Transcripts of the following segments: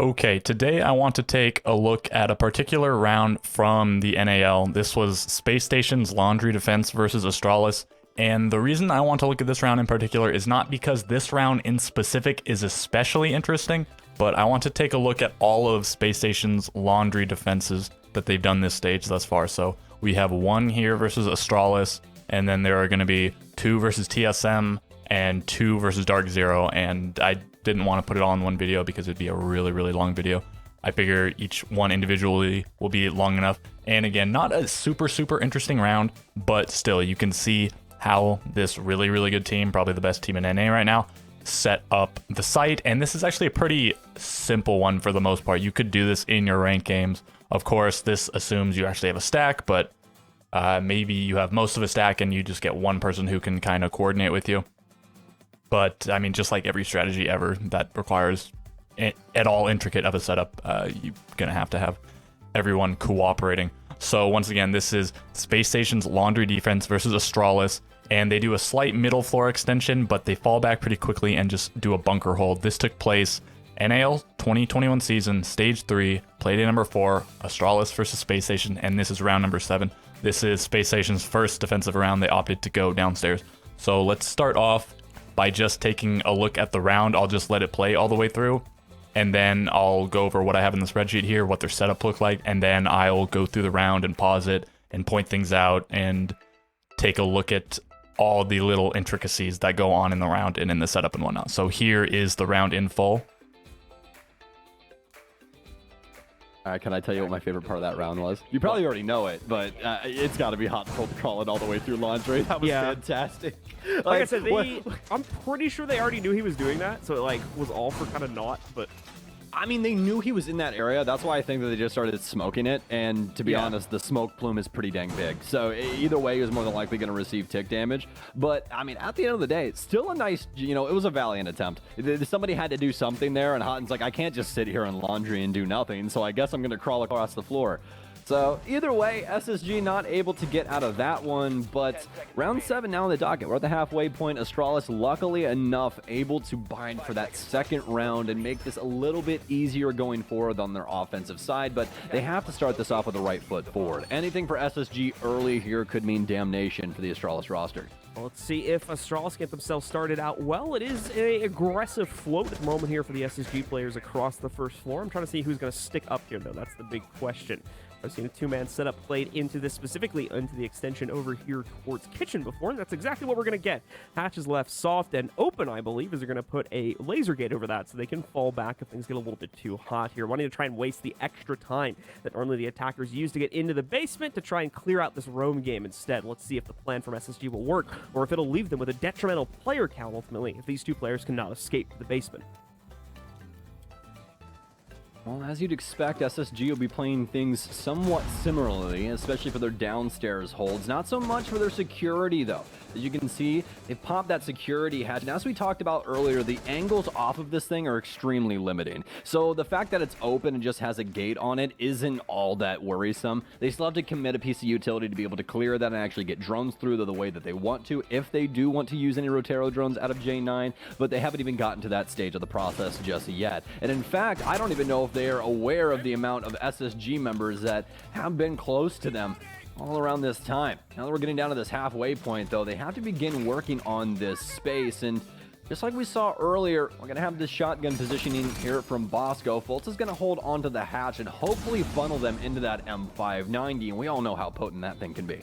Okay, today I want to take a look at a particular round from the NAL. This was Spacestation's Laundry Defense versus Astralis. And the reason I want to look at this round in particular is not because this round in specific is especially interesting, but I want to take a look at all of Spacestation's Laundry Defenses that they've done this stage thus far. So we have one here versus Astralis, and then there are going to be 2 versus TSM and 2 versus Dark Zero, and I didn't want to put it all in one video because it'd be a really long video. I figure each one individually will be long enough. And again, not a super interesting round, but still you can see how this really good team, probably the best team in NA right now, set up the site. And this is actually a pretty simple one for the most part. You could do this in your ranked games. Of course, this assumes you actually have a stack, but maybe you have most of a stack and you just get one person who can kind of coordinate with you. But I mean, just like every strategy ever that requires at all intricate of a setup, you're gonna have to have everyone cooperating. So once again, this is Spacestation's Laundry Defense versus Astralis, and they do a slight middle floor extension, but they fall back pretty quickly and just do a bunker hold. This took place NAL 2021 season, stage 3, playday number 4, Astralis versus Spacestation, and this is round number 7. This is Spacestation's first defensive round. They opted to go downstairs. So let's start off by just taking a look at the round. I'll just let it play all the way through, and then I'll go over what I have in the spreadsheet here, what their setup looked like, and then I'll go through the round and pause it and point things out and take a look at all the little intricacies that go on in the round and in the setup and whatnot. So here is the round in full. All right, can I tell you what my favorite part of that round was? You probably already know it, but it's got to be hot and cold crawling all the way through laundry. That was fantastic. Like I said, I'm pretty sure they already knew he was doing that, so it like was all for kind of naught. But I mean, they knew he was in that area. That's why I think that they just started smoking it. And to be honest, the smoke plume is pretty dang big. So either way, he was more than likely going to receive tick damage. But I mean, at the end of the day, it's still a nice, it was a valiant attempt. Somebody had to do something there, and Hotten's like, I can't just sit here in laundry and do nothing. So I guess I'm going to crawl across the floor. So either way, SSG not able to get out of that one, but round 7 now on the docket. We're at the halfway point. Astralis, luckily enough, able to bind for that second round and make this a little bit easier going forward on their offensive side, but they have to start this off with the right foot forward. Anything for SSG early here could mean damnation for the Astralis roster. Well, let's see if Astralis get themselves started out well. It is an aggressive float at the moment here for the SSG players across the first floor. I'm trying to see who's going to stick up here, though. That's the big question. I've seen a 2-man setup played into this, specifically into the extension over here towards Kitchen before, and that's exactly what we're going to get. Hatch is left soft and open, I believe, as they're going to put a laser gate over that so they can fall back if things get a little bit too hot here. Wanting to try and waste the extra time that normally the attackers use to get into the basement to try and clear out this roam game instead. Let's see if the plan from SSG will work, or if it'll leave them with a detrimental player count ultimately if these two players cannot escape the basement. Well, as you'd expect, SSG will be playing things somewhat similarly, especially for their downstairs holds. Not so much for their security, though. As you can see, they popped that security hatch. And as we talked about earlier, the angles off of this thing are extremely limiting. So the fact that it's open and just has a gate on it isn't all that worrisome. They still have to commit a piece of utility to be able to clear that and actually get drones through the way that they want to, if they do want to use any Rotero drones out of J9, but they haven't even gotten to that stage of the process just yet. And in fact, I don't even know if they're aware of the amount of SSG members that have been close to them all around this time. Now that we're getting down to this halfway point, though, they have to begin working on this space, and just like we saw earlier, we're going to have this shotgun positioning here from Bosco. Fultz is going to hold onto the hatch and hopefully funnel them into that M590, and we all know how potent that thing can be.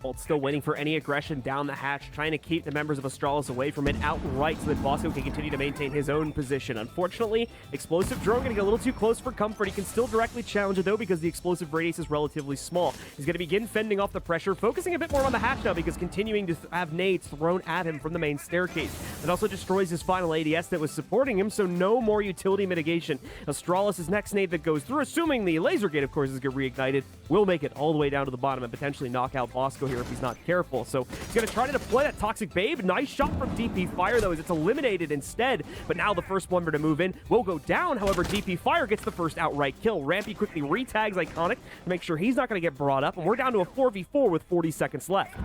Bolt still waiting for any aggression down the hatch, trying to keep the members of Astralis away from it outright so that Bosco can continue to maintain his own position. Unfortunately, explosive drone going to get a little too close for comfort. He can still directly challenge it, though, because the explosive radius is relatively small. He's going to begin fending off the pressure, focusing a bit more on the hatch now because continuing to have nades thrown at him from the main staircase. It also destroys his final ADS that was supporting him, so no more utility mitigation. Astralis' next nade that goes through, assuming the laser gate, of course, is get reignited, will make it all the way down to the bottom and potentially knock out Bosco here if he's not careful. So he's going to try to deploy that Toxic Babe. Nice shot from DP Fire, though, as it's eliminated instead. But now the first Wonder to move in will go down. However, DP Fire gets the first outright kill. Rampy quickly retags Iconic to make sure he's not going to get brought up. And we're down to a 4v4 with 40 seconds left.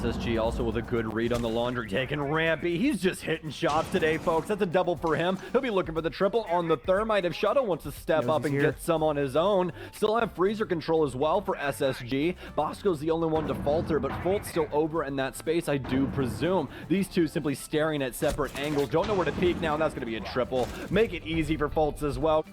SSG also with a good read on the laundry, taking Rampy. He's just hitting shots today, folks. That's a double for him. He'll be looking for the triple on the thermite if Shadow wants to step up and get some on his own. Still have freezer control as well for SSG. Bosco's the only one to falter, but Fult's still over in that space, I do presume. These two simply staring at separate angles. Don't know where to peek now, and that's going to be a triple. Make it easy for Fultz as well.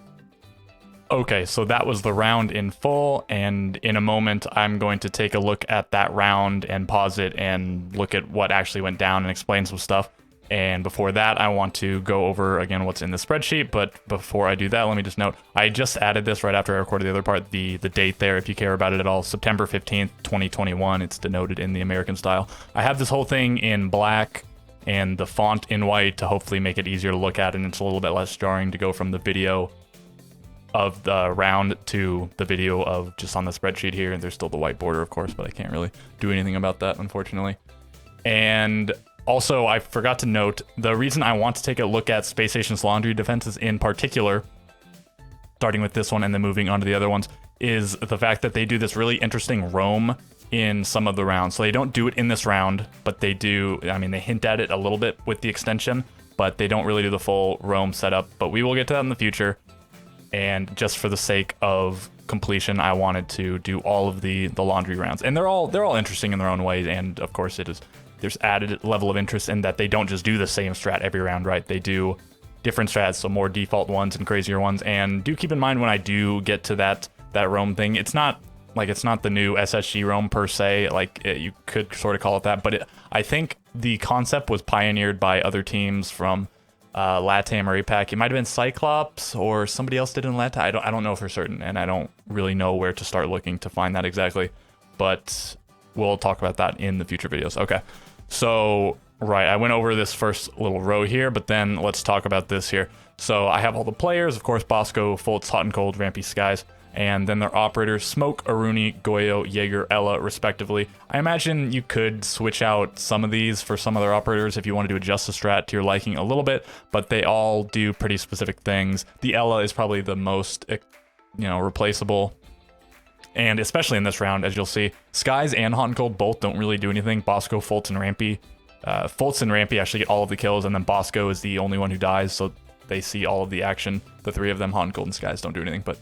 Okay, so that was the round in full, and in a moment I'm going to take a look at that round and pause it and look at what actually went down and explain some stuff. And before that, I want to go over again what's in the spreadsheet, but before I do that, let me just note, I just added this right after I recorded the other part, the date there, if you care about it at all, September 15th, 2021, it's denoted in the American style. I have this whole thing in black and the font in white to hopefully make it easier to look at, and it's a little bit less jarring to go from the video of the round to the video of just on the spreadsheet here. And there's still the white border, of course, but I can't really do anything about that, unfortunately. And also, I forgot to note, the reason I want to take a look at Spacestation's laundry defenses in particular, starting with this one and then moving on to the other ones, is the fact that they do this really interesting roam in some of the rounds. So they don't do it in this round, but they do, I mean, they hint at it a little bit with the extension, but they don't really do the full roam setup. But we will get to that in the future. And just for the sake of completion, I wanted to do all of the laundry rounds, and they're all interesting in their own way. And of course, there's added level of interest in that they don't just do the same strat every round, right? They do different strats, so more default ones and crazier ones. And do keep in mind when I do get to that roam thing, it's not the new SSG roam per se. You could sort of call it that, but I think the concept was pioneered by other teams from LATAM or APAC. It might have been Cyclops or somebody else did in LATAM. I don't know for certain, and I don't really know where to start looking to find that exactly, but we'll talk about that in the future videos. Okay, so right, I went over this first little row here, but then let's talk about this here. So I have all the players, of course, Bosco, Fultz, Hot and Cold, Rampy, Skies, and then their operators, Smoke, Aruni, Goyo, Jaeger, Ella, respectively. I imagine you could switch out some of these for some other operators if you want to adjust the strat to your liking a little bit, but they all do pretty specific things. The Ella is probably the most, replaceable. And especially in this round, as you'll see, Skies and Hot and Cold both don't really do anything. Bosco, Fultz, and Rampy. Fultz and Rampy actually get all of the kills, and then Bosco is the only one who dies, so they see all of the action. The three of them, Hot and Cold and Skies, don't do anything, but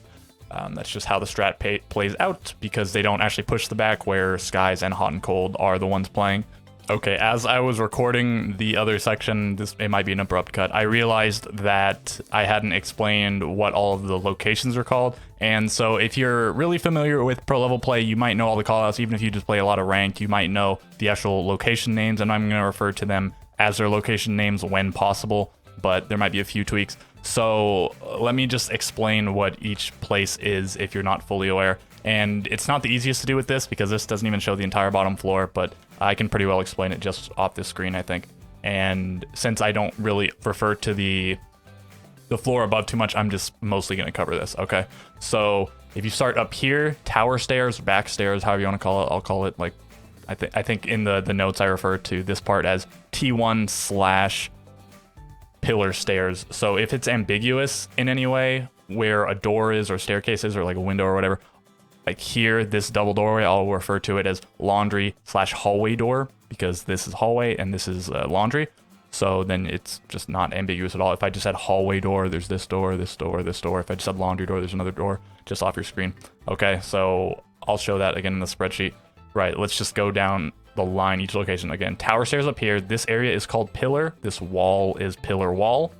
that's just how the strat plays out, because they don't actually push the back where Skies and Hot and Cold are the ones playing. Okay, as I was recording the other section, it might be an abrupt cut, I realized that I hadn't explained what all of the locations are called. And so if you're really familiar with pro level play, you might know all the callouts. Even if you just play a lot of ranked, you might know the actual location names, and I'm going to refer to them as their location names when possible, but there might be a few tweaks. So let me just explain what each place is if you're not fully aware. And it's not the easiest to do with this because this doesn't even show the entire bottom floor, but I can pretty well explain it just off this screen, I think. And since I don't really refer to the floor above too much, I'm just mostly going to cover this, okay? So if you start up here, tower stairs, back stairs, however you want to call it, I'll call it like, I think in the notes I refer to this part as T1/ pillar stairs. So if it's ambiguous in any way, where a door is or staircases or like a window or whatever, like here, this double doorway, I'll refer to it as laundry/hallway door, because this is hallway and this is laundry. So then it's just not ambiguous at all. If I just had hallway door, there's this door, this door, this door. If I just had laundry door, there's another door just off your screen. Okay, so I'll show that again in the spreadsheet. Right, let's just go down the line, each location. Again, tower stairs up here. This area is called pillar. This wall is pillar wall.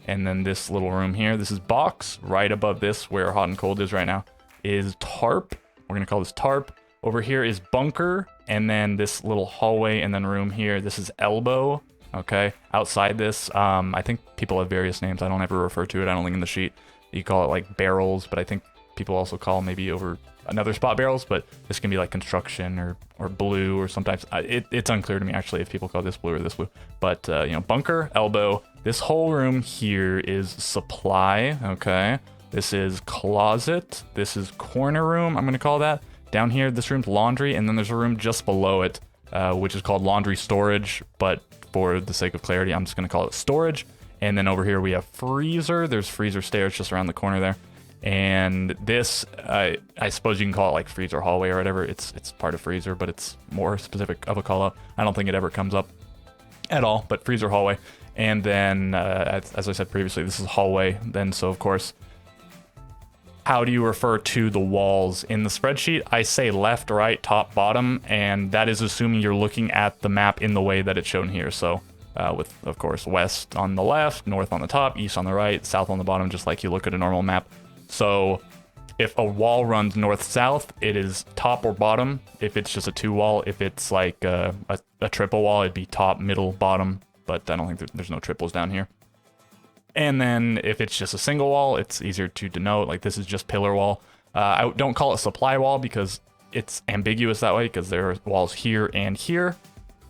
And then this little room here, this is box. Right above this, where Hot and Cold is right now, is tarp. We're going to call this tarp. Over here is bunker. And then this little hallway and then room here, this is elbow. Okay, outside this, I think people have various names. I don't ever refer to it, I don't think in the sheet. You call it like barrels, but I think people also call maybe over another spot barrels, but this can be like construction or blue, or sometimes it's unclear to me actually if people call this blue or this blue. But bunker, elbow. This whole room here is supply. Okay, this is closet. This is corner room, I'm gonna call that. Down here, this room's laundry, and then there's a room just below it, which is called laundry storage, but for the sake of clarity, I'm just gonna call it storage. And then over here we have freezer. There's freezer stairs just around the corner there. And this, I suppose you can call it like freezer hallway or whatever. It's part of freezer, but it's more specific of a call out. I don't think it ever comes up at all, but freezer hallway. And then, as I said previously, this is hallway. Then, so of course, how do you refer to the walls in the spreadsheet? I say left, right, top, bottom, and that is assuming you're looking at the map in the way that it's shown here. So with, of course, west on the left, north on the top, east on the right, south on the bottom, just like you look at a normal map. So if a wall runs north-south, it is top or bottom. If it's just a two wall, if it's like a triple wall, it'd be top, middle, bottom. But I don't think there's no triples down here. And then if it's just a single wall, it's easier to denote. Like this is just pillar wall. I don't call it supply wall because it's ambiguous that way because there are walls here and here.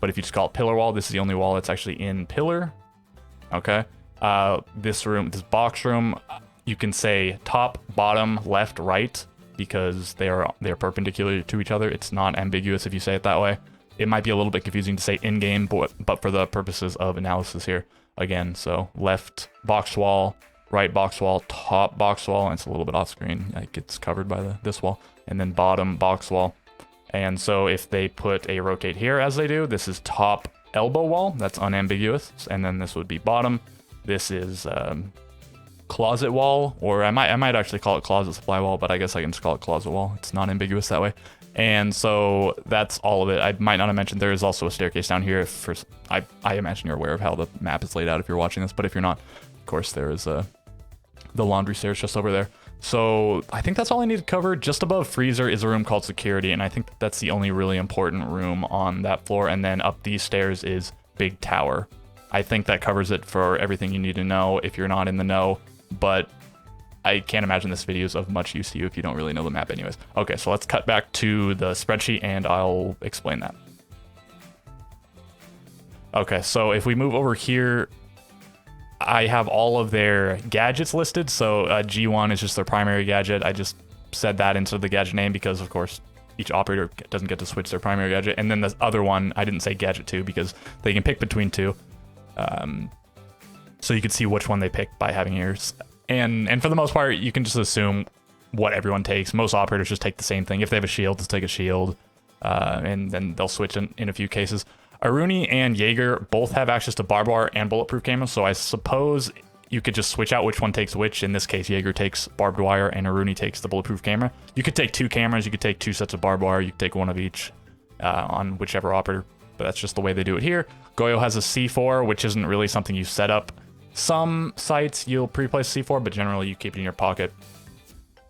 But if you just call it pillar wall, this is the only wall that's actually in pillar. Okay. This box room, you can say top, bottom, left, right because they're perpendicular to each other. It's not ambiguous if you say it that way. It might be a little bit confusing to say in-game, but for the purposes of analysis here, again, so left box wall, right box wall, top box wall, and it's a little bit off screen. Like it's covered by this wall, and then bottom box wall. And so if they put a rotate here as they do, this is top elbow wall. That's unambiguous. And then this would be bottom. This is closet wall, or I might actually call it closet supply wall, but I guess I can just call it closet wall. It's not ambiguous that way. And so that's all of it. I might not have mentioned there is also a staircase down here. I imagine you're aware of how the map is laid out if you're watching this, but if you're not, of course, there is the laundry stairs just over there. So I think that's all I need to cover. Just above freezer is a room called security, and I think that's the only really important room on that floor. And then up these stairs is big tower. I think that covers it for everything you need to know if you're not in the know, but I can't imagine this video is of much use to you if you don't really know the map anyways. Okay, so let's cut back to the spreadsheet and I'll explain that. Okay, so if we move over here, I have all of their gadgets listed. So G1 is just their primary gadget. I just said that into the gadget name because, of course, each operator doesn't get to switch their primary gadget. And then the other one, I didn't say gadget 2 because they can pick between two. So you can see which one they pick by having yours. And for the most part, you can just assume what everyone takes. Most operators just take the same thing. If they have a shield, just take a shield. And then they'll switch in a few cases. Aruni and Jaeger both have access to barbed wire and bulletproof camera, so I suppose you could just switch out which one takes which. In this case, Jaeger takes barbed wire and Aruni takes the bulletproof camera. You could take two cameras, you could take two sets of barbed wire, you could take one of each on whichever operator, but that's just the way they do it here. Goyo has a C4, which isn't really something you set up. Some sites you'll pre-place C4, but generally you keep it in your pocket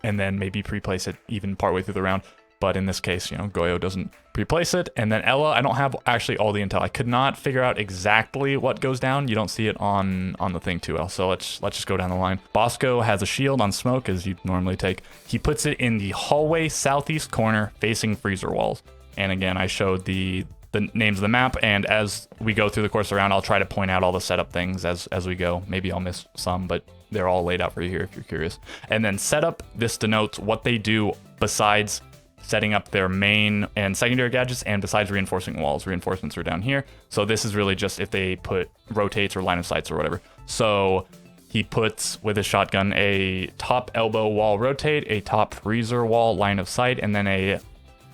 and then maybe pre-place it even partway through the round. But in this case, Goyo doesn't pre-place it. And then Ella, I don't have actually all the intel. I could not figure out exactly what goes down. You don't see it on the thing too, El. So let's just go down the line. Bosco has a shield on smoke, as you'd normally take. He puts it in the hallway southeast corner facing freezer walls. And again, I showed the names of the map, and as we go through the course of the round, I'll try to point out all the setup things as we go. Maybe I'll miss some, but they're all laid out for you here if you're curious. And then setup, this denotes what they do besides setting up their main and secondary gadgets, and besides reinforcing walls. Reinforcements are down here. So this is really just if they put rotates or line of sights or whatever. So he puts, with his shotgun, a top elbow wall rotate, a top freezer wall line of sight, and then a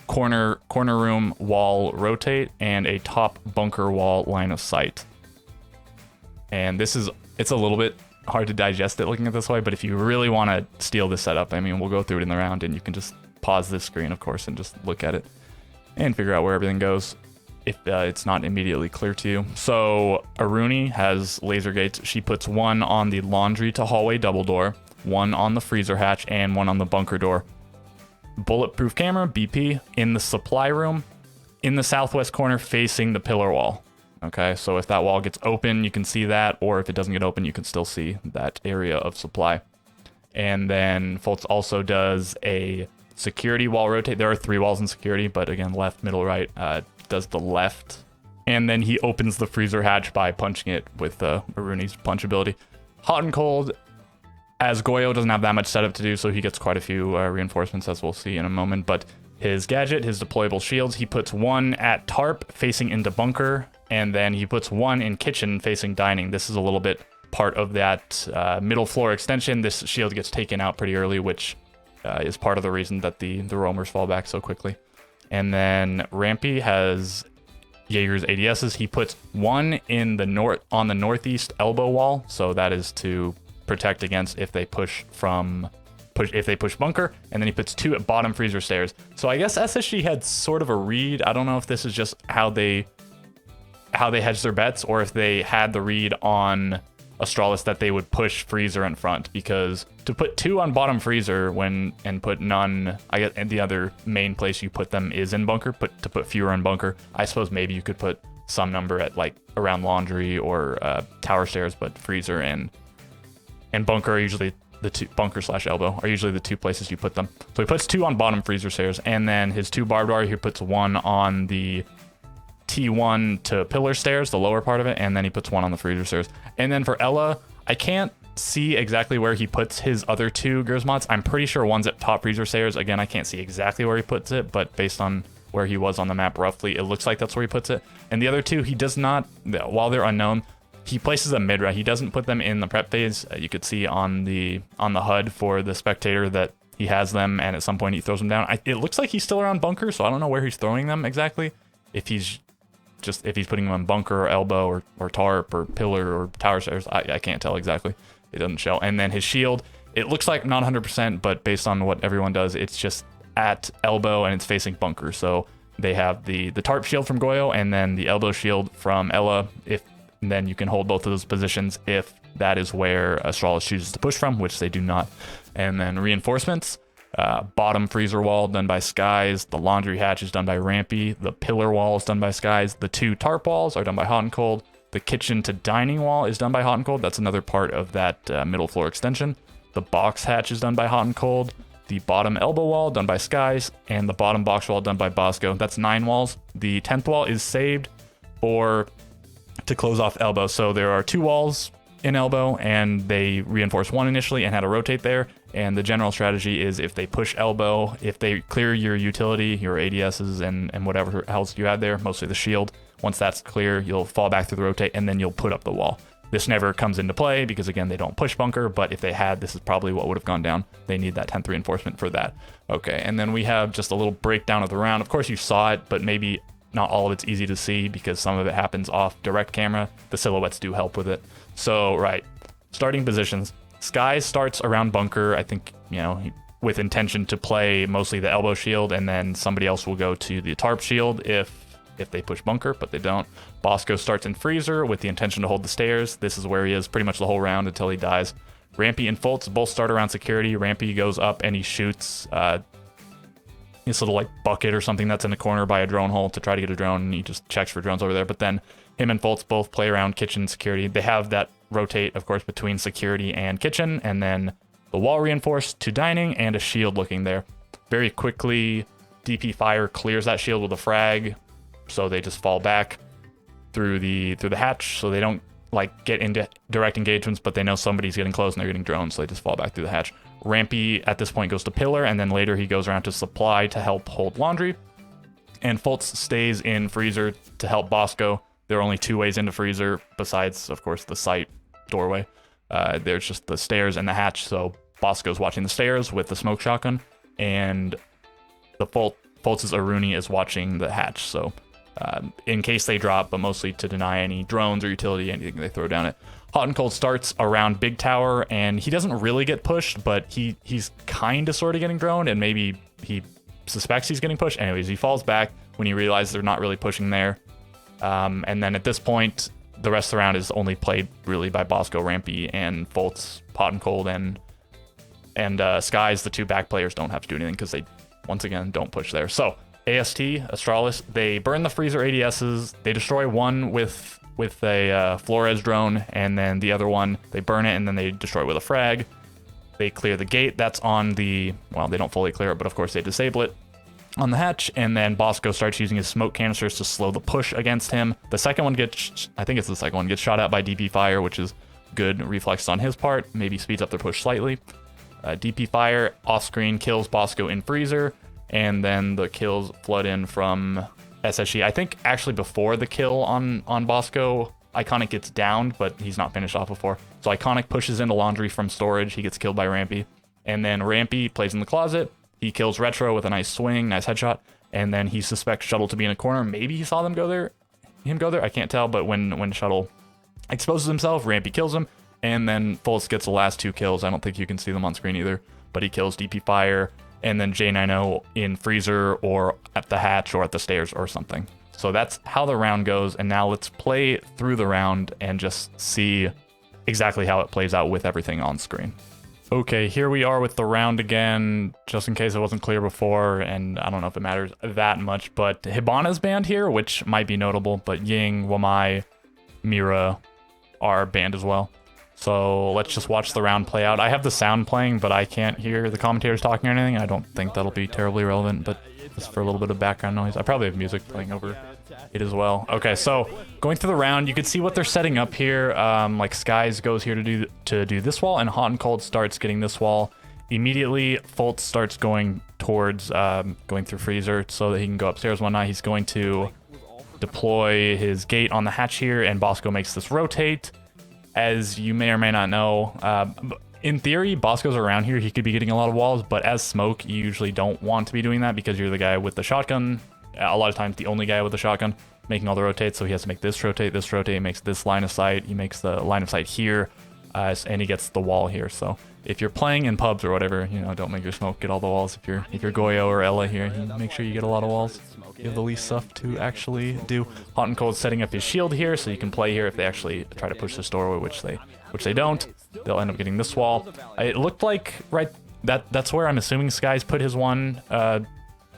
corner room wall rotate, and a top bunker wall line of sight. And it's a little bit hard to digest it looking at this way, but if you really want to steal this setup, I mean, we'll go through it in the round, and you can just pause this screen, of course, and just look at it and figure out where everything goes if it's not immediately clear to you. So Aruni has laser gates. She puts one on the laundry to hallway double door, one on the freezer hatch, and one on the bunker door. Bulletproof camera, BP, in the supply room in the southwest corner facing the pillar wall. Okay, so if that wall gets open, you can see that, or if it doesn't get open, you can still see that area of supply. And then Foltz also does a security wall rotate. There are 3 walls in security, but again, left, middle, right, does the left. And then he opens the freezer hatch by punching it with Aruni's punch ability. Hot and cold, as Goyo doesn't have that much setup to do, so he gets quite a few reinforcements, as we'll see in a moment. But his gadget, his deployable shields, he puts one at tarp facing into bunker, and then he puts one in kitchen facing dining. This is a little bit part of that middle floor extension, this shield gets taken out pretty early, which is part of the reason that the roamers fall back so quickly. And then Rampy has Jaeger's ADSs. He puts one in the on the northeast elbow wall, so that is to protect against if they push bunker, and then he puts 2 at bottom freezer stairs. So I guess SSG had sort of a read. I don't know if this is just how they hedge their bets, or if they had the read on Astralis that they would push freezer in front, because to put 2 on bottom freezer and put none, I guess, and the other main place you put them is in bunker, to put fewer in bunker. I suppose maybe you could put some number at like around laundry or tower stairs, but freezer and bunker are usually the 2, bunker / elbow are usually the 2 places you put them. So he puts 2 on bottom freezer stairs, and then his 2 barbed wire, he puts 1 on the T1 to pillar stairs, the lower part of it, and then he puts 1 on the freezer stairs. And then for Ella, I can't see exactly where he puts his other 2 Gersmots. I'm pretty sure one's at top freezer stairs. Again, I can't see exactly where he puts it, but based on where he was on the map roughly, it looks like that's where he puts it. And the other 2, he does not, while they're unknown, he places them mid-round. He doesn't put them in the prep phase. You could see on the HUD for the spectator that he has them, and at some point he throws them down. It looks like he's still around bunker, so I don't know where he's throwing them exactly. If he's putting them in bunker or elbow or tarp or pillar or tower stairs, I can't tell exactly. It doesn't show. And then his shield, it looks like not 100%, but based on what everyone does, it's just at elbow and it's facing bunker. So they have the tarp shield from Goyo and then the elbow shield from Ella. And then you can hold both of those positions if that is where Astralis chooses to push from, which they do not. And then reinforcements. Bottom freezer wall done by Skies. The laundry hatch is done by Rampy. The pillar wall is done by Skies. The 2 tarp walls are done by Hot and Cold. The kitchen to dining wall is done by Hot and Cold. That's another part of that middle floor extension. The box hatch is done by Hot and Cold. The bottom elbow wall done by Skies. And the bottom box wall done by Bosco. That's 9 walls. The 10th wall is saved to close off elbow. So there are 2 walls in elbow, and they reinforce 1 initially and had to rotate there. And the general strategy is if they push elbow, if they clear your utility, your ADSs and whatever else you had there, mostly the shield, once that's clear, you'll fall back through the rotate and then you'll put up the wall. This never comes into play because, again, they don't push bunker, but if they had, this is probably what would have gone down. They need that 10th reinforcement for that. Okay, and then we have just a little breakdown of the round. Of course, you saw it, but maybe not all of it's easy to see because some of it happens off direct camera. The silhouettes do help with it. So, right, starting positions. Skies starts around bunker, I think, with intention to play mostly the elbow shield, and then somebody else will go to the tarp shield if they push bunker, but they don't. Bosco starts in freezer with the intention to hold the stairs. This is where he is pretty much the whole round until he dies. Rampy and Fultz both start around security. Rampy goes up and he shoots this little like bucket or something that's in the corner by a drone hole to try to get a drone, and he just checks for drones over there. But then him and Fultz both play around kitchen security. They have that rotate, of course, between security and kitchen, and then the wall reinforced to dining and a shield looking there. Very quickly, DP Fire clears that shield with a frag, so they just fall back through the hatch, so they don't like get into direct engagements, but they know somebody's getting close and they're getting drones, so they just fall back through the hatch. Rampy at this point goes to pillar, and then later he goes around to supply to help hold laundry. And Fultz stays in freezer to help Bosco. There are only 2 ways into freezer, besides, of course, the site doorway. There's just the stairs and the hatch, so Bosco's watching the stairs with the smoke shotgun, and the Fultz's Aruni is watching the hatch, so in case they drop, but mostly to deny any drones or utility, anything they throw down it. Hot and Cold starts around Big Tower, and he doesn't really get pushed, but he's kind of sort of getting droned, and maybe he suspects he's getting pushed. Anyways, he falls back when he realizes they're not really pushing there. And then at this point, the rest of the round is only played really by Bosco, Rampy, and Fultz. Hot and Cold and Skies, the 2 back players, don't have to do anything because they, once again, don't push there. So AST, Astralis, they burn the freezer ADSs. They destroy one with a Flores drone, and then the other one, they burn it, and then they destroy it with a frag. They clear the gate. That's on the, well, they don't fully clear it, but of course they disable it on the hatch, and then Bosco starts using his smoke canisters to slow the push against him. The second one gets, I think it's the second one, gets shot at by DP Fire, which is good reflex on his part, maybe speeds up their push slightly. DP Fire off-screen kills Bosco in freezer, and then the kills flood in from SSG. I think actually before the kill on Bosco, Iconic gets downed, but he's not finished off before. So Iconic pushes into Laundry from storage. He gets killed by Rampy. And then Rampy plays in the closet. He kills Retro with a nice swing, nice headshot. And then he suspects Shuttle to be in a corner. Maybe he saw them go there. I can't tell. But when Shuttle exposes himself, Rampy kills him. And then Fultz gets the last 2 kills. I don't think you can see them on screen either. But he kills DP Fire and then J90 in Freezer or at the hatch or at the stairs or something. So that's how the round goes. And now let's play through the round and just see exactly how it plays out with everything on screen. Okay, here we are with the round again, just in case it wasn't clear before, and I don't know if it matters that much, but Hibana's banned here, which might be notable, but Ying, Wamai, Mira are banned as well. So let's just watch the round play out. I have the sound playing, but I can't hear the commentators talking or anything. I don't think that'll be terribly relevant, but just for a little bit of background noise. I probably have music playing over it as well. Okay, so going through the round, you can see what they're setting up here. Like Skies goes here to do this wall, and Hot and Cold starts getting this wall. Immediately, Fultz starts going towards going through Freezer so that he can go upstairs one night. He's going to deploy his gate on the hatch here, and Bosco makes this rotate. As you may or may not know, in theory, Bosco's around here. He could be getting a lot of walls, but as Smoke, you usually don't want to be doing that because you're the guy with the shotgun. A lot of times, the only guy with the shotgun making all the rotates, so he has to make this rotate, he makes this line of sight, he makes the line of sight here, and he gets the wall here. So if you're playing in pubs or whatever, you know, don't make your Smoke get all the walls. If you're Goyo or Ella here, you make sure you get a lot of walls. You have the least stuff to actually do. Hot and Cold setting up his shield here, so you can play here if they actually try to push this doorway, which they don't. They'll end up getting this wall. It looked like that's where I'm assuming Skies put his one,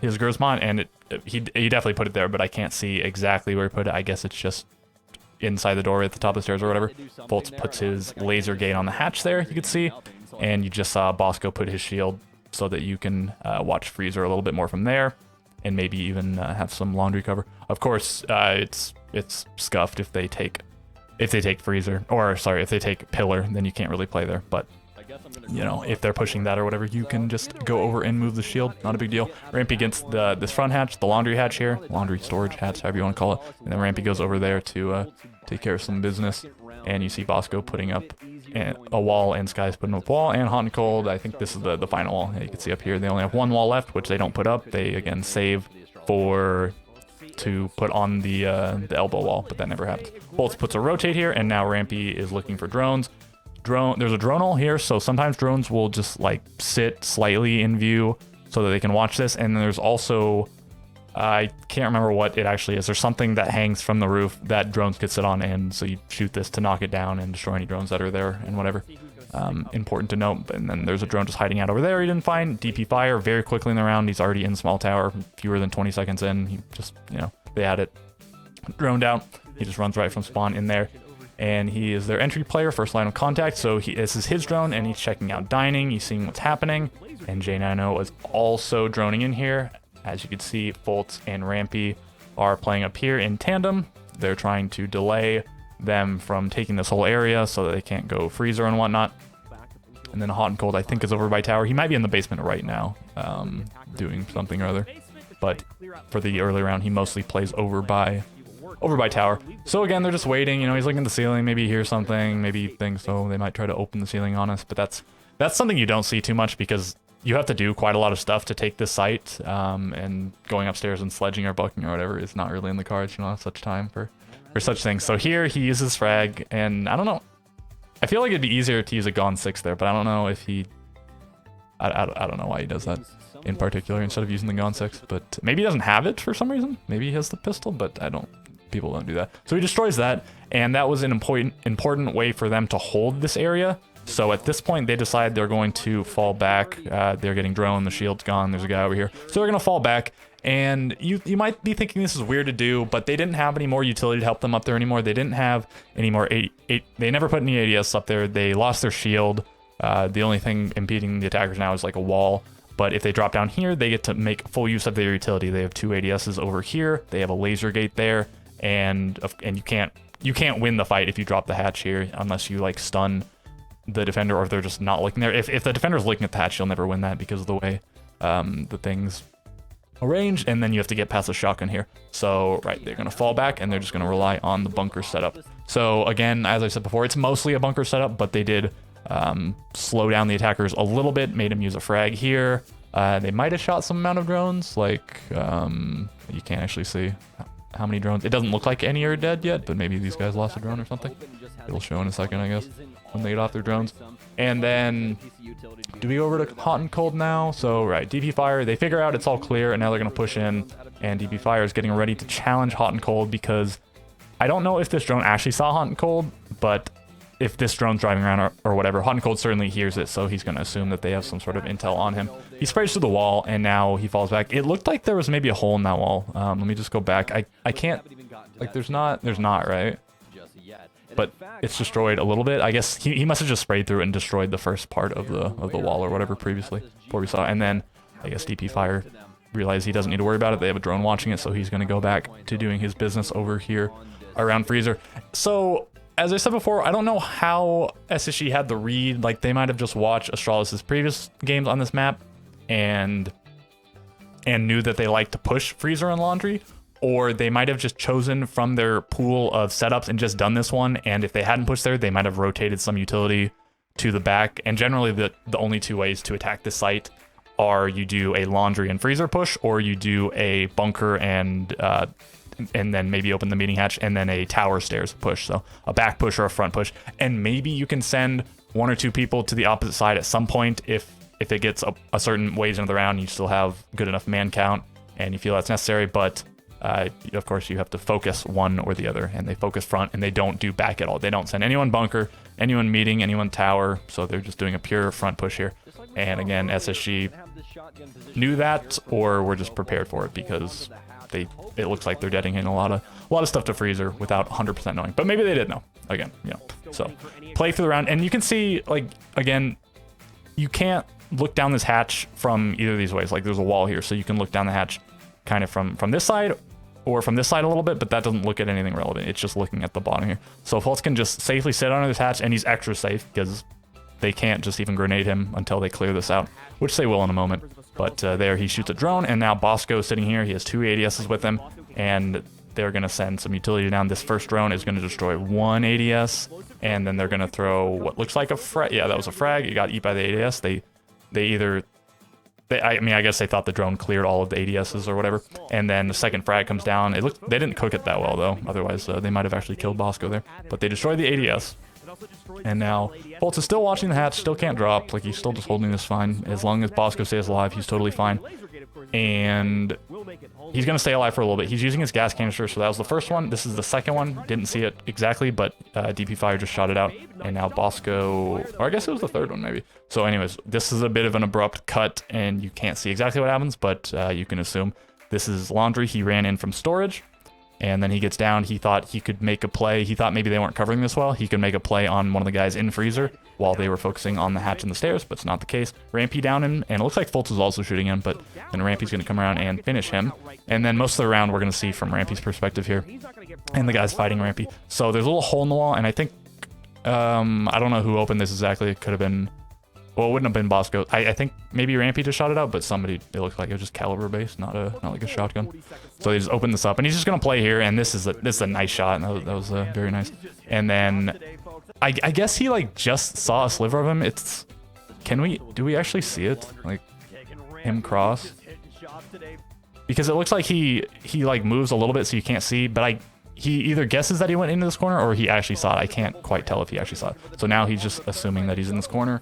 his Gersmont, and he definitely put it there, but I can't see exactly where he put it. I guess it's just inside the doorway at the top of the stairs or whatever. Fultz puts his laser gate on the hatch there, you can see, and you just saw Bosco put his shield so that you can watch Freezer a little bit more from there. And maybe even have some laundry cover. Of course, it's scuffed if they take Freezer, or sorry, if they take Pillar, then you can't really play there. But you know, if they're pushing that or whatever, you can just go over and move the shield. Not a big deal. Rampy against this front hatch, the laundry hatch here, laundry storage hatch, however you want to call it. And then Rampy goes over there to take care of some business. And you see Bosco putting up a wall, and Sky's putting up a wall, and Hot and Cold, I think this is the final wall. You can see up here, they only have one wall left, which they don't put up. They, again, save to put on the elbow wall, but that never happens. Fultz puts a rotate here, and now Rampy is looking for drones. There's a drone hole here, so sometimes drones will just, like, sit slightly in view so that they can watch this, and then there's also... I can't remember what it actually is. There's something that hangs from the roof that drones could sit on, and so you shoot this to knock it down and destroy any drones that are there and whatever. Important to note. And then there's a drone just hiding out over there he didn't find. DP Fire very quickly in the round. He's already in small tower, fewer than 20 seconds in. He just, you know, they had it droned out. He just runs right from spawn in there. And he is their entry player, first line of contact. So this is his drone, and he's checking out dining. He's seeing what's happening. And J90 is also droning in here. As you can see, Fultz and Rampy are playing up here in tandem. They're trying to delay them from taking this whole area so that they can't go Freezer and whatnot. And then Hot and Cold, I think, is over by tower. He might be in the basement right now, doing something or other. But for the early round, he mostly plays over by tower. So again, they're just waiting. You know, he's looking at the ceiling. Maybe he hears something. Maybe he thinks, so they might try to open the ceiling on us. But that's something you don't see too much because you have to do quite a lot of stuff to take this site, and going upstairs and sledging or bucking or whatever is not really in the cards. You don't have such time for such things. So here he uses frag, and I don't know. I feel like it'd be easier to use a Gone 6 there, but I don't know if he... I don't know why he does that in particular instead of using the Gone 6, but maybe he doesn't have it for some reason. Maybe he has the pistol, but people don't do that. So he destroys that, and that was an important way for them to hold this area. So at this point, they decide they're going to fall back. They're getting droned, the shield's gone, there's a guy over here. So they're going to fall back, and you might be thinking this is weird to do, but they didn't have any more utility to help them up there anymore. They didn't have any more... They never put any ADS up there. They lost their shield. The only thing impeding the attackers now is like a wall. But if they drop down here, they get to make full use of their utility. They have 2 ADSs over here. They have a laser gate there, and you can't win the fight if you drop the hatch here unless you like stun the defender, or if they're just not looking there. If the defender's looking at the hatch, you'll never win that because of the way the things a range, and then you have to get past the shotgun here. So, right, they're going to fall back, and they're just going to rely on the bunker setup. So, again, as I said before, it's mostly a bunker setup, but they did slow down the attackers a little bit, made them use a frag here. They might have shot some amount of drones, like, you can't actually see how many drones. It doesn't look like any are dead yet, but maybe these guys lost a drone or something. It'll show in a second, I guess, when they get off their drones. And then, do we go over to hot and cold now? So, right, DP fire, they figure out it's all clear, and now they're going to push in, and DP fire is getting ready to challenge hot and cold, because I don't know if this drone actually saw hot and cold, but if this drone's driving around or whatever, hot and cold certainly hears it, so he's going to assume that they have some sort of intel on him. He sprays through the wall, and now he falls back. It looked like there was maybe a hole in that wall. Let me just go back. I can't, like, there's not, right? But it's destroyed a little bit. I guess he must have just sprayed through it and destroyed the first part of the wall or whatever previously, before we saw it. And then I guess DP fire realized he doesn't need to worry about it. They have a drone watching it, so he's going to go back to doing his business over here around freezer. So, as I said before, I don't know how SSG had the read. Like, they might have just watched Astralis' previous games on this map and knew that they like to push freezer and laundry, or they might have just chosen from their pool of setups and just done this one, and if they hadn't pushed there, they might have rotated some utility to the back. And generally, the only two ways to attack this site are you do a laundry and freezer push, or you do a bunker and then maybe open the meeting hatch, and then a tower stairs push. So a back push or a front push. And maybe you can send one or two people to the opposite side at some point if it gets a certain ways into the round, you still have good enough man count and you feel that's necessary. But of course, you have to focus one or the other, and they focus front and they don't do back at all. They don't send anyone bunker, anyone meeting, anyone tower. So they're just doing a pure front push here. And again, SSG knew that, or were just prepared for it, because it looks like they're dedicating a lot of stuff to freezer without 100% knowing. But maybe they did know. Again, you know. So play through the round, and you can see, like, again, you can't look down this hatch from either of these ways. Like, there's a wall here, so you can look down the hatch kind of from this side or from this side a little bit, but that doesn't look at anything relevant. It's just looking at the bottom here. So Fultz can just safely sit under this hatch, and he's extra safe because they can't just even grenade him until they clear this out, which they will in a moment. But there he shoots a drone, and now Bosco is sitting here. He has two ADSs with him, and they're going to send some utility down. This first drone is going to destroy one ADS, and then they're going to throw what looks like a frag. Yeah, that was a frag. It got eat by the ADS. I guess they thought the drone cleared all of the ADSs or whatever, and then the second frag comes down. They didn't cook it that well, though. Otherwise, they might have actually killed Bosco there. But they destroyed the ADS. And now Fultz is still watching the hatch, still can't drop. Like, he's still just holding this fine. As long as Bosco stays alive, he's totally fine. And he's going to stay alive for a little bit. He's using his gas canister, so that was the first one. This is the second one. Didn't see it exactly, but DP Fire just shot it out. And now Bosco, or I guess it was the third one maybe. So anyways, this is a bit of an abrupt cut, and you can't see exactly what happens, but you can assume this is laundry. He ran in from storage. And then he gets down. He thought he could make a play. He thought maybe they weren't covering this well. He could make a play on one of the guys in freezer while they were focusing on the hatch and the stairs, but it's not the case. Rampy down him, and it looks like Fultz is also shooting him, but then Rampy's going to come around and finish him. And then most of the round we're going to see from Rampy's perspective here, and the guy's fighting Rampy. So there's a little hole in the wall, and I think, I don't know who opened this exactly. It could have been, well, it wouldn't have been Bosco. I think maybe Rampy just shot it out, but somebody, it looked like it was just caliber based, not like a shotgun. So they just opened this up, and he's just gonna play here, and this is a nice shot, and that was very nice. And then I guess he like just saw a sliver of him. Do we actually see it, like him cross? Because it looks like he like moves a little bit, so you can't see, but he either guesses that he went into this corner or he actually saw it. I can't quite tell if he actually saw it. So now he's just assuming that he's in this corner.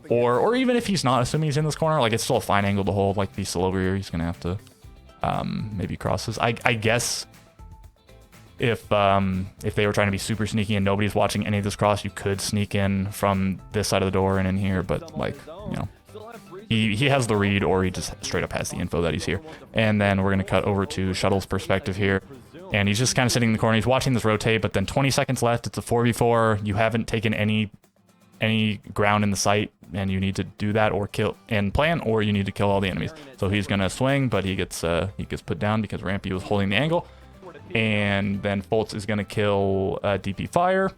Or even if he's not assuming he's in this corner, like it's still a fine angle to hold. Like if he's still over here, he's going to have to maybe cross this. I guess if they were trying to be super sneaky and nobody's watching any of this cross, you could sneak in from this side of the door and in here. But like, you know, he has the read, or he just straight up has the info that he's here. And then we're going to cut over to Shuttle's perspective here. And he's just kind of sitting in the corner. He's watching this rotate, but then 20 seconds left. It's a 4v4. You haven't taken any ground in the site, and you need to do that or kill and plan, or you need to kill all the enemies. So he's gonna swing, but he gets put down because Rampy was holding the angle. And then Fultz is gonna kill DP Fire,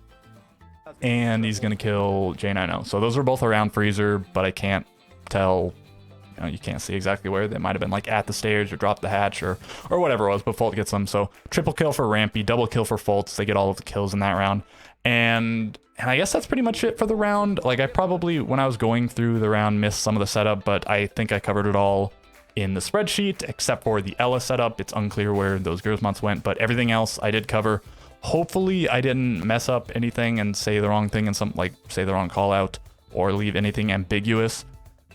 and he's gonna kill J90. So those are both around freezer, but I can't tell you know, you can't see exactly where. They might have been like at the stairs or dropped the hatch or whatever it was, but Folt gets them. So triple kill for Rampy, double kill for Foltz. They get all of the kills in that round. And I guess that's pretty much it for the round. Like, I probably, when I was going through the round, missed some of the setup, but I think I covered it all in the spreadsheet, except for the Ella setup. It's unclear where those Gersmonts went, but everything else I did cover. Hopefully I didn't mess up anything and say the wrong thing and say the wrong call out or leave anything ambiguous.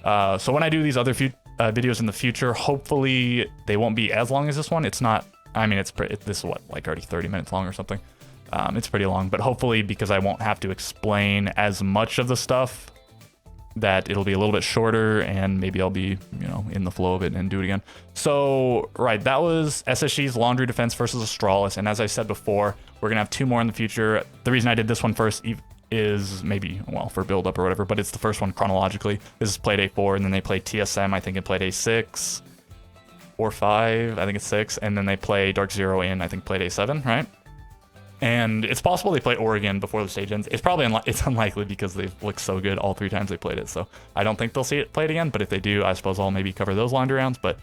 So when I do these other videos in the future, hopefully they won't be as long as this one. It's not, I mean, this is what, like already 30 minutes long or something. It's pretty long, but hopefully because I won't have to explain as much of the stuff, that it'll be a little bit shorter and maybe I'll be, you know, in the flow of it and do it again. So, right, that was SSG's Laundry Defense versus Astralis. And as I said before, we're going to have 2 more in the future. The reason I did this one first is maybe, well, for build up or whatever, but it's the first one chronologically. This is Playdate 4, and then they play TSM, I think, in Playdate 6 or 5, I think it's 6, and then they play Dark Zero in, I think, Playdate 7, right? And it's possible they play Oregon before the stage ends. It's probably it's unlikely because they've looked so good all 3 times they played it. So I don't think they'll see it played again. But if they do, I suppose I'll maybe cover those laundry rounds. But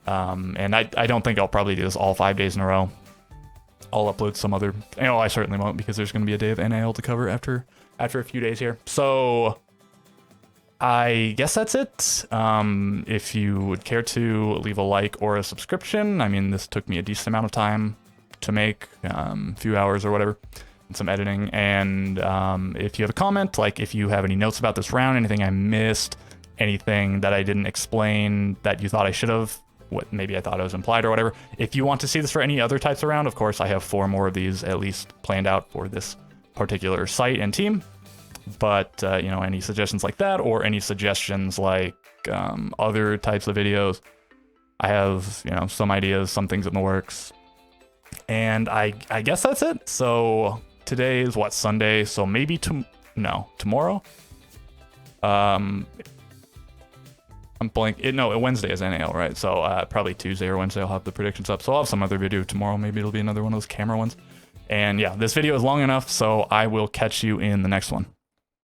and I don't think I'll probably do this all 5 days in a row. I'll upload some other. You know, I certainly won't because there's going to be a day of NAL to cover after a few days here. So I guess that's it. If you would care to leave a like or a subscription, I mean, this took me a decent amount of time to make, a few hours or whatever, and some editing. And if you have a comment, like if you have any notes about this round, anything I missed, anything that I didn't explain that you thought I should have, what maybe I thought it was implied or whatever. If you want to see this for any other types of round, of course, I have 4 more of these at least planned out for this particular site and team. But, you know, any suggestions like that, or any suggestions like other types of videos, I have, you know, some ideas, some things in the works. And I guess that's it. So today is what, Sunday? So maybe tomorrow. I'm blank. Wednesday is NAL, right? So probably Tuesday or Wednesday I'll have the predictions up. So I'll have some other video tomorrow. Maybe it'll be another one of those camera ones. And yeah, this video is long enough, so I will catch you in the next one.